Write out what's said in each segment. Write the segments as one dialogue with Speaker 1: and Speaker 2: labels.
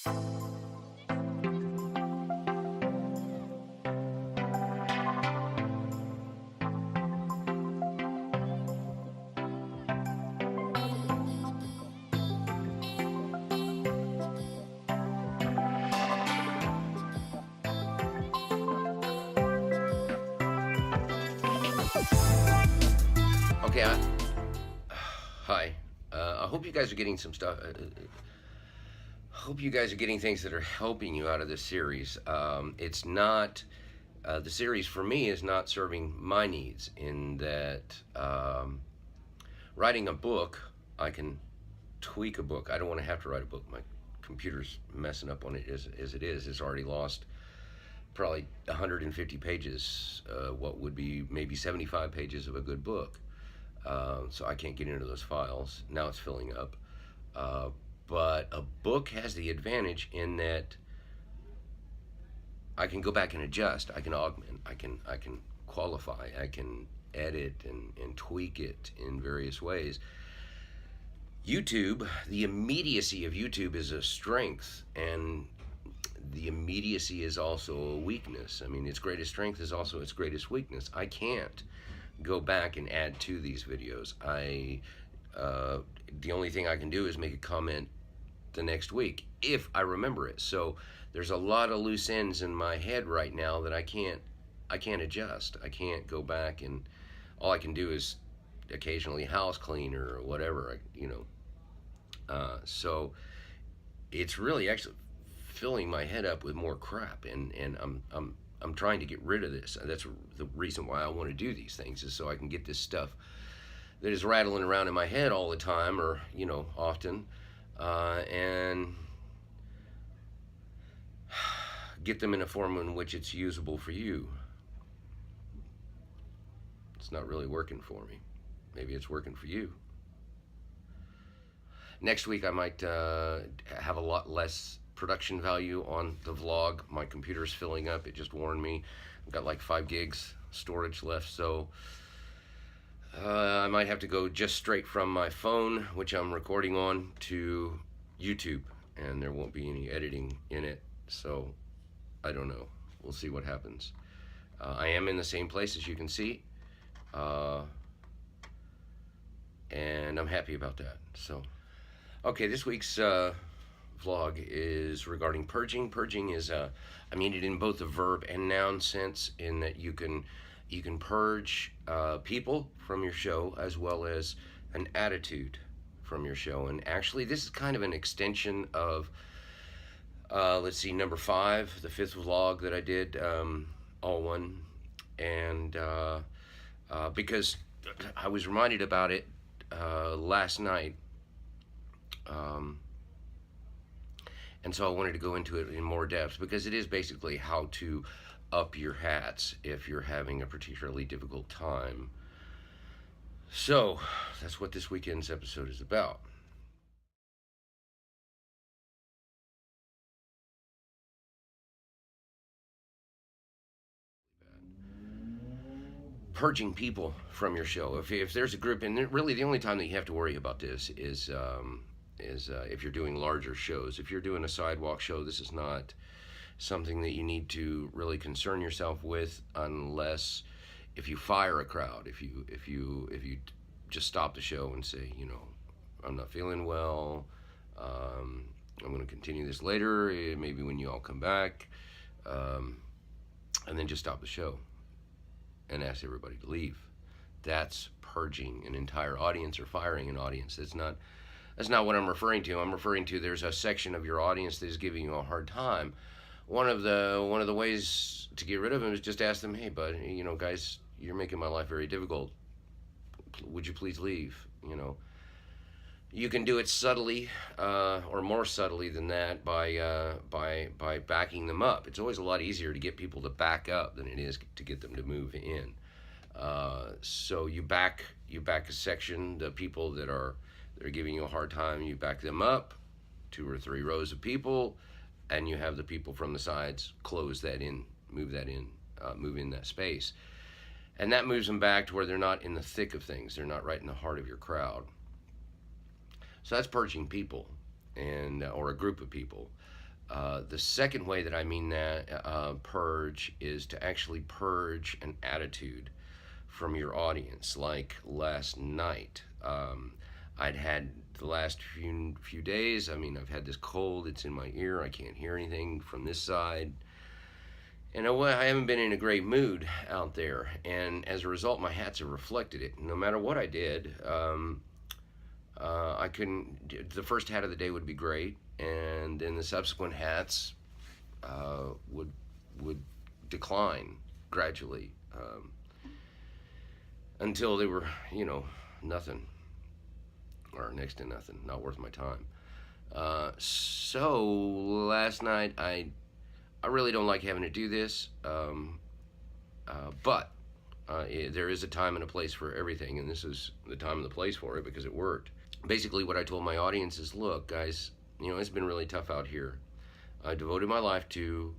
Speaker 1: Okay, hi. I hope you guys are getting some stuff. Hope you guys are getting things that are helping you out of this series. It's not the series for me is not serving my needs in that writing a book, I can tweak a book. I don't want to have to write a book. My computer's messing up on it as it is. It's already lost probably 150 pages, what would be maybe 75 pages of a good book. So I can't get into those files. Now it's filling up. But a book has the advantage in that I can go back and adjust. I can augment. I can qualify. I can edit and tweak it in various ways. YouTube, the immediacy of YouTube is a strength, and the immediacy is also a weakness. I mean, its greatest strength is also its greatest weakness. I can't go back and add to these videos. The only thing I can do is make a comment the next week if I remember it. So there's a lot of loose ends in my head right now that I can't adjust. I can't go back, and all I can do is occasionally house clean or whatever, so it's really actually filling my head up with more crap, and I'm trying to get rid of this. That's the reason why I want to do these things, is so I can get this stuff that is rattling around in my head all the time, or often, and get them in a form in which it's usable for you. It's not really working for me. Maybe it's working for you. Next week I might have a lot less production value on the vlog. My computer's filling up. It just warned me. I've got like 5 gigs storage left, so I might have to go just straight from my phone, which I'm recording on, to YouTube, and there won't be any editing in it, so I don't know. We'll see what happens. I am in the same place, as you can see, and I'm happy about that. So okay, this week's vlog is regarding purging. Purging is I mean it in both the verb and noun sense, in that you can purge people from your show, as well as an attitude from your show. And actually this is kind of an extension of let's see, number 5, the 5th vlog that I did, all one, and because I was reminded about it last night, and so I wanted to go into it in more depth, because it is basically how to up your hats if you're having a particularly difficult time. So that's what this weekend's episode is about. Purging people from your show. If there's a group, and really the only time that you have to worry about this is if you're doing larger shows. If you're doing a sidewalk show, this is not something that you need to really concern yourself with, unless if you fire a crowd. If you just stop the show and say, I'm not feeling well, I'm going to continue this later, maybe when you all come back, and then just stop the show and ask everybody to leave. That's purging an entire audience, or firing an audience. That's not what I'm referring to. I'm referring to, there's a section of your audience that is giving you a hard time. One of the ways to get rid of them is just ask them, hey bud, guys, you're making my life very difficult. Would you please leave? You can do it subtly, or more subtly than that, by backing them up. It's always a lot easier to get people to back up than it is to get them to move in. So you back a section, the people that are giving you a hard time, you back them up, 2 or 3 rows of people, and you have the people from the sides close that in, move in that space. And that moves them back to where they're not in the thick of things. They're not right in the heart of your crowd. So that's purging people, and or a group of people. The second way that I mean that purge is to actually purge an attitude from your audience. Like last night, I'd had the last few days. I mean, I've had this cold. It's in my ear. I can't hear anything from this side. And I haven't been in a great mood out there. And as a result, my hats have reflected it. No matter what I did, I couldn't. The first hat of the day would be great, and then the subsequent hats would decline gradually until they were, nothing or next to nothing, not worth my time. So last night, I really don't like having to do this, but there is a time and a place for everything, and this is the time and the place for it because it worked. Basically, what I told my audience is, look, guys, it's been really tough out here. I devoted my life to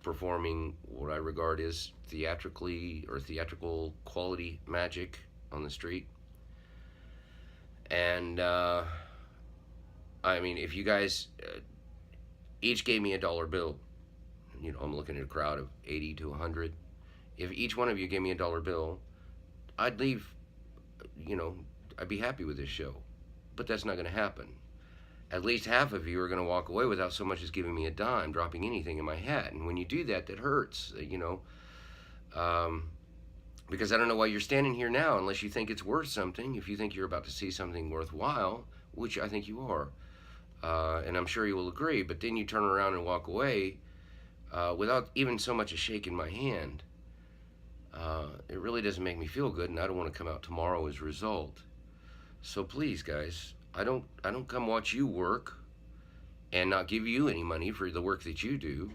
Speaker 1: performing what I regard as theatrical quality magic on the street. And, I mean, if you guys each gave me $1 bill, I'm looking at a crowd of 80 to 100. If each one of you gave me $1 bill, I'd leave, I'd be happy with this show. But that's not going to happen. At least half of you are going to walk away without so much as giving me a dime, dropping anything in my hat. And when you do that, that hurts, because I don't know why you're standing here now unless you think it's worth something. If you think you're about to see something worthwhile, which I think you are, and I'm sure you will agree, but then you turn around and walk away without even so much as shaking my hand. It really doesn't make me feel good, and I don't want to come out tomorrow as a result. So please, guys, I don't come watch you work and not give you any money for the work that you do.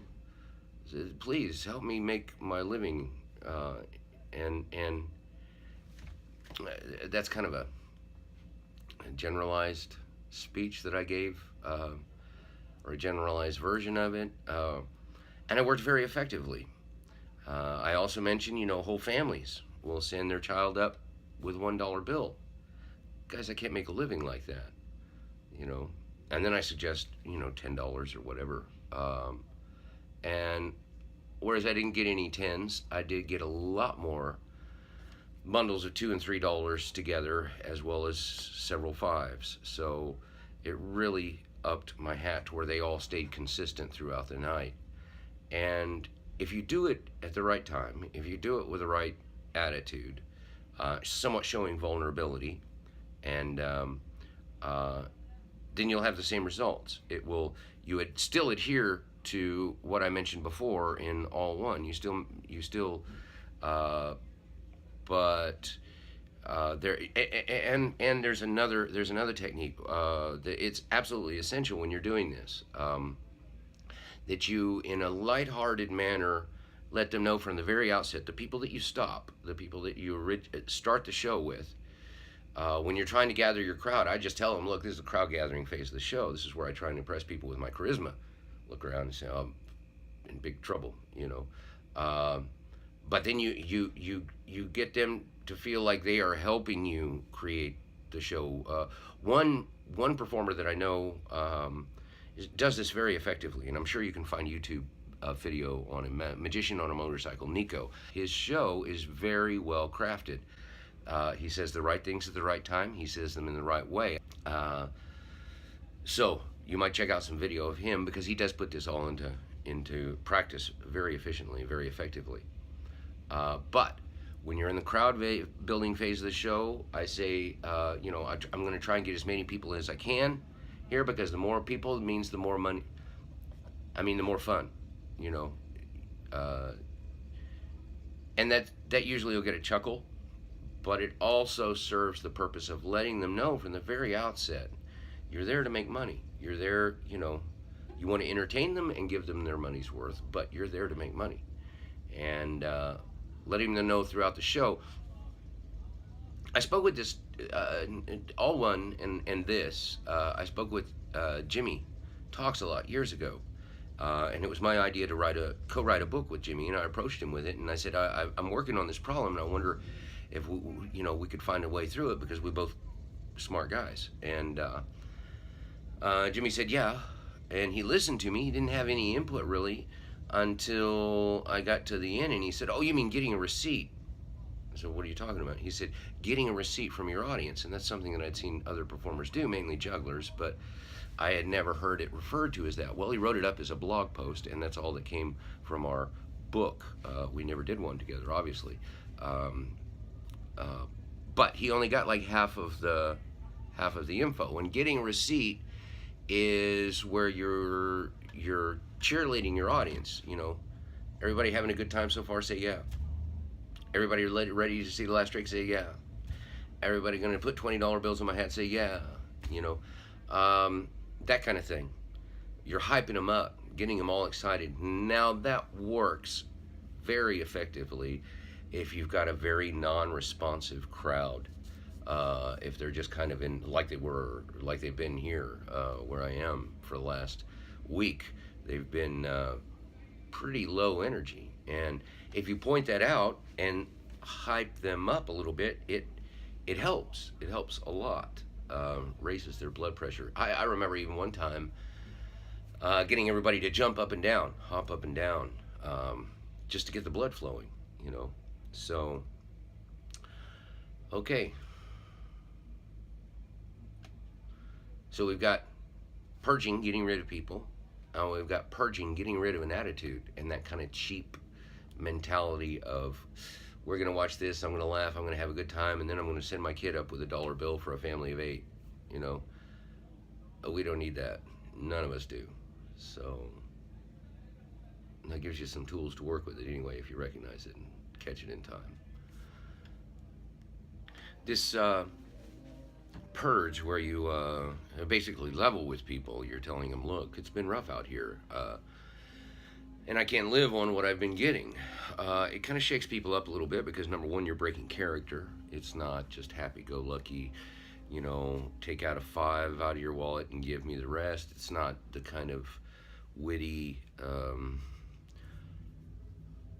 Speaker 1: So please help me make my living, and that's kind of a generalized speech that I gave, or a generalized version of it, and it worked very effectively. I also mentioned, whole families will send their child up with $1 bill. Guys, I can't make a living like that, And then I suggest, $10 or whatever. And whereas I didn't get any tens, I did get a lot more bundles of $2 and $3 together, as well as several fives. So it really upped my hat to where they all stayed consistent throughout the night. And if you do it at the right time, if you do it with the right attitude, somewhat showing vulnerability, and then you'll have the same results. You would still adhere to what I mentioned before in all one. But there and there's another technique. It's absolutely essential when you're doing this, that you, in a lighthearted manner, let them know from the very outset, the people that you stop, the people that you start the show with. When you're trying to gather your crowd, I just tell them, look, this is the crowd gathering phase of the show. This is where I try and impress people with my charisma. Look around and say, oh, I'm in big trouble, But then you get them to feel like they are helping you create the show. One performer that I know does this very effectively, and I'm sure you can find YouTube video on him, Magician on a Motorcycle, Nico. His show is very well crafted. He says the right things at the right time. He says them in the right way. So you might check out some video of him, because he does put this all into practice very efficiently, very effectively. But when you're in the crowd building phase of the show, I say, I'm going to try and get as many people as I can here, because the more people means the more money. I mean, the more fun, and that usually will get a chuckle. But it also serves the purpose of letting them know from the very outset, you're there to make money. You're there, you want to entertain them and give them their money's worth, but you're there to make money. And letting them know throughout the show. I spoke with this, all one and this, I spoke with Jimmy Talks a Lot years ago. And it was my idea to co-write a book with Jimmy, and I approached him with it, and I said, I'm working on this problem, and I wonder if we could find a way through it, because we're both smart guys. And Jimmy said, yeah, And he listened to me. He didn't have any input really until I got to the end, and he said, "Oh, you mean getting a receipt?" I said, "What are you talking about?" He said, "Getting a receipt from your audience." And that's something that I'd seen other performers do, mainly jugglers, but I had never heard it referred to as that. Well, he wrote it up as a blog post, and that's all that came from our book. We never did one together, obviously. Um, uh, but he only got like half of the info. And getting a receipt is where you're cheerleading your audience. Everybody having a good time so far? Say yeah. Everybody ready to see the last trick? Say yeah. Everybody going to put $20 bills in my hat? Say yeah. You know, that kind of thing. You're hyping them up, getting them all excited. Now that works very effectively if you've got a very non-responsive crowd. If they're just kind of in like they've been here where I am for the last week, they've been pretty low energy. And if you point that out and hype them up a little bit, it helps. It helps a lot. Raises their blood pressure. I remember even one time getting everybody to jump up and down, hop up and down, just to get the blood flowing. So okay. So we've got purging, getting rid of people. We've got purging, getting rid of an attitude, and that kind of cheap mentality of, we're going to watch this, I'm going to laugh, I'm going to have a good time, and then I'm going to send my kid up with a dollar bill for a family of 8. We don't need that. None of us do. So that gives you some tools to work with it anyway, if you recognize it and catch it in time. This purge where you basically level with people. You're telling them, look, it's been rough out here, and I can't live on what I've been getting. It kind of shakes people up a little bit because, number one, you're breaking character. It's not just happy-go-lucky, take out a 5 out of your wallet and give me the rest. It's not the kind of witty,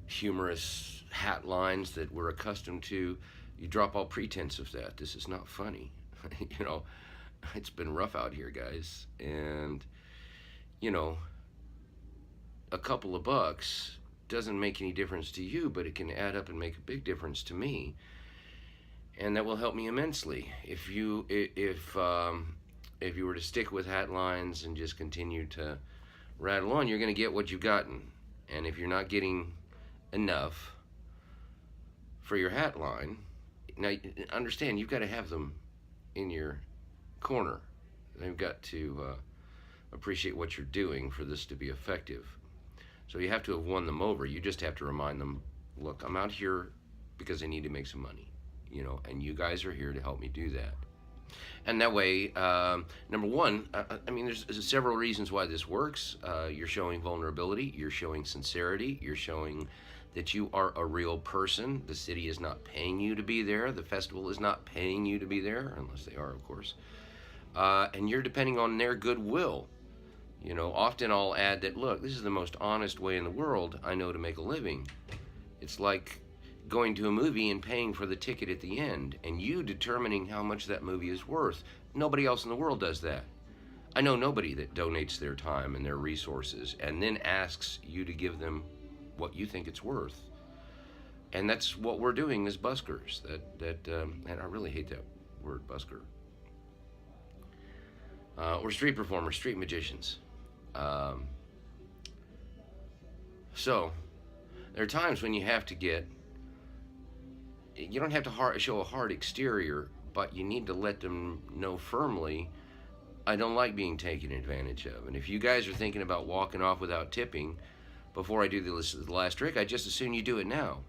Speaker 1: humorous hat lines that we're accustomed to. You drop all pretense of that. This is not funny. It's been rough out here, guys. And, a couple of bucks doesn't make any difference to you, but it can add up and make a big difference to me. And that will help me immensely. If you were to stick with hat lines and just continue to rattle on, you're going to get what you've gotten. And if you're not getting enough for your hat line, now understand, you've got to have them in your corner. They've got to appreciate what you're doing for this to be effective. So you have to have won them over. You just have to remind them, look, I'm out here because I need to make some money, and you guys are here to help me do that. And that way, number one, there's several reasons why this works. You're showing vulnerability, you're showing sincerity, you're showing that you are a real person. The city is not paying you to be there. The festival is not paying you to be there, unless they are, of course. And you're depending on their goodwill. Often I'll add that, look, this is the most honest way in the world I know to make a living. It's like going to a movie and paying for the ticket at the end, and you determining how much that movie is worth. Nobody else in the world does that. I know nobody that donates their time and their resources and then asks you to give them what you think it's worth. And that's what we're doing as buskers. And I really hate that word, busker. We're street performers, street magicians. So there are times when you don't have to show a hard exterior, but you need to let them know firmly, I don't like being taken advantage of. And if you guys are thinking about walking off without tipping before I do the last trick, I just as soon you do it now.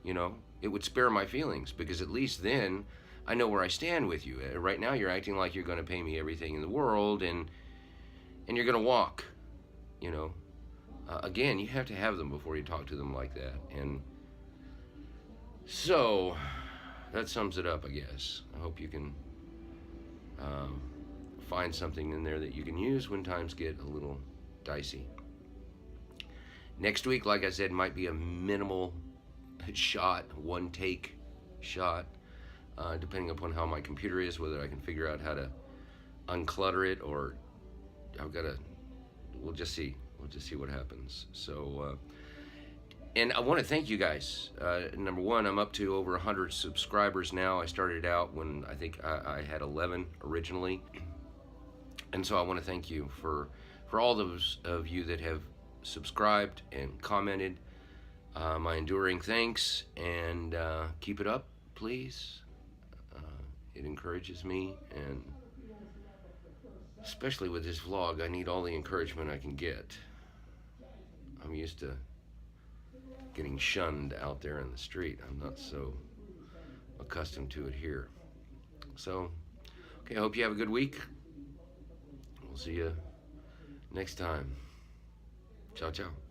Speaker 1: It would spare my feelings, because at least then I know where I stand with you. Right now you're acting like you're going to pay me everything in the world, and you're going to walk. Again, you have to have them before you talk to them like that. And so that sums it up, I guess. I hope you can find something in there that you can use when times get a little dicey. Next week, like I said, might be a minimal shot, one take shot, depending upon how my computer is, whether I can figure out how to unclutter it, or I've got to we'll just see. We'll just see what happens. So, and I want to thank you guys. Number one, I'm up to over 100 subscribers now. I started out when I think I had 11 originally, and so I want to thank you for all those of you that have subscribed and commented. My enduring thanks, and keep it up, please. It encourages me, and especially with this vlog, I need all the encouragement I can get. I'm used to getting shunned out there in the street. I'm not so accustomed to it here. So, okay, I hope you have a good week. We'll see you next time. Ciao, ciao.